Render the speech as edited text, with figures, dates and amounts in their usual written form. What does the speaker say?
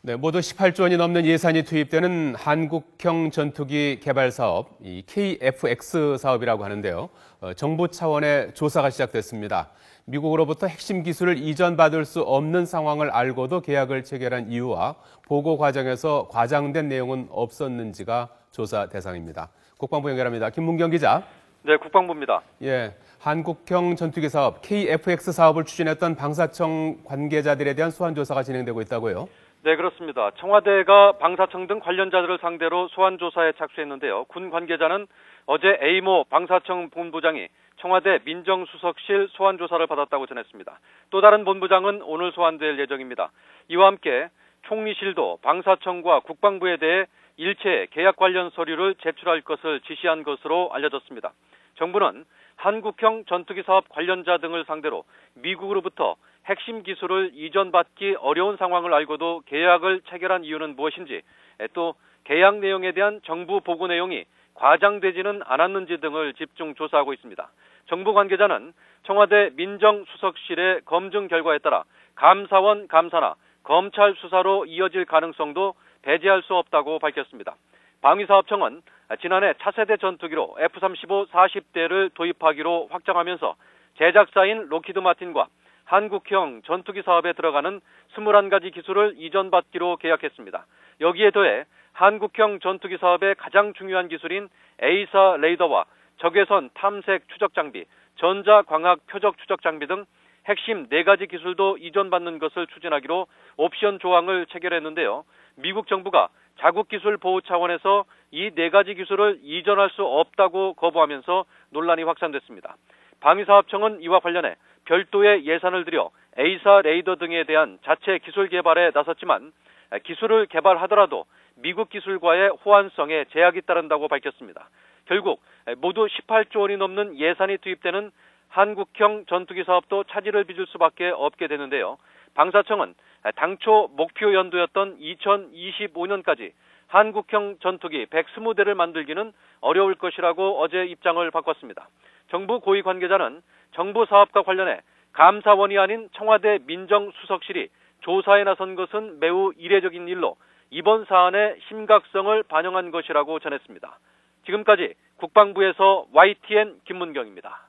네, 모두 18조 원이 넘는 예산이 투입되는 한국형 전투기 개발 사업, 이 KF-X 사업이라고 하는데요. 정부 차원의 조사가 시작됐습니다. 미국으로부터 핵심 기술을 이전받을 수 없는 상황을 알고도 계약을 체결한 이유와 보고 과정에서 과장된 내용은 없었는지가 조사 대상입니다. 국방부 연결합니다. 김문경 기자. 네, 국방부입니다. 예, 한국형 전투기 사업 KF-X 사업을 추진했던 방사청 관계자들에 대한 소환 조사가 진행되고 있다고요? 네, 그렇습니다. 청와대가 방사청 등 관련자들을 상대로 소환 조사에 착수했는데요. 군 관계자는 어제 에이모 방사청 본부장이 청와대 민정수석실 소환 조사를 받았다고 전했습니다. 또 다른 본부장은 오늘 소환될 예정입니다. 이와 함께 총리실도 방사청과 국방부에 대해 일체 계약 관련 서류를 제출할 것을 지시한 것으로 알려졌습니다. 정부는 한국형 전투기 사업 관련자 등을 상대로 미국으로부터 핵심 기술을 이전받기 어려운 상황을 알고도 계약을 체결한 이유는 무엇인지, 또 계약 내용에 대한 정부 보고 내용이 과장되지는 않았는지 등을 집중 조사하고 있습니다. 정부 관계자는 청와대 민정수석실의 검증 결과에 따라 감사원 감사나 검찰 수사로 이어질 가능성도 배제할 수 없다고 밝혔습니다. 방위사업청은 지난해 차세대 전투기로 F-35 40대를 도입하기로 확정하면서 제작사인 로키드 마틴과 한국형 전투기 사업에 들어가는 21가지 기술을 이전받기로 계약했습니다. 여기에 더해 한국형 전투기 사업의 가장 중요한 기술인 A사 레이더와 적외선 탐색 추적 장비, 전자광학 표적 추적 장비 등 핵심 4가지 기술도 이전받는 것을 추진하기로 옵션 조항을 체결했는데요. 미국 정부가 자국 기술 보호 차원에서 이 4가지 기술을 이전할 수 없다고 거부하면서 논란이 확산됐습니다. 방위사업청은 이와 관련해 별도의 예산을 들여 A사 레이더 등에 대한 자체 기술 개발에 나섰지만 기술을 개발하더라도 미국 기술과의 호환성에 제약이 따른다고 밝혔습니다. 결국 모두 18조 원이 넘는 예산이 투입되는 한국형 전투기 사업도 차질을 빚을 수밖에 없게 되는데요. 방사청은 당초 목표 연도였던 2025년까지 한국형 전투기 120대를 만들기는 어려울 것이라고 어제 입장을 바꿨습니다. 정부 고위 관계자는 정부 사업과 관련해 감사원이 아닌 청와대 민정수석실이 조사에 나선 것은 매우 이례적인 일로 이번 사안의 심각성을 반영한 것이라고 전했습니다. 지금까지 국방부에서 YTN 김문경입니다.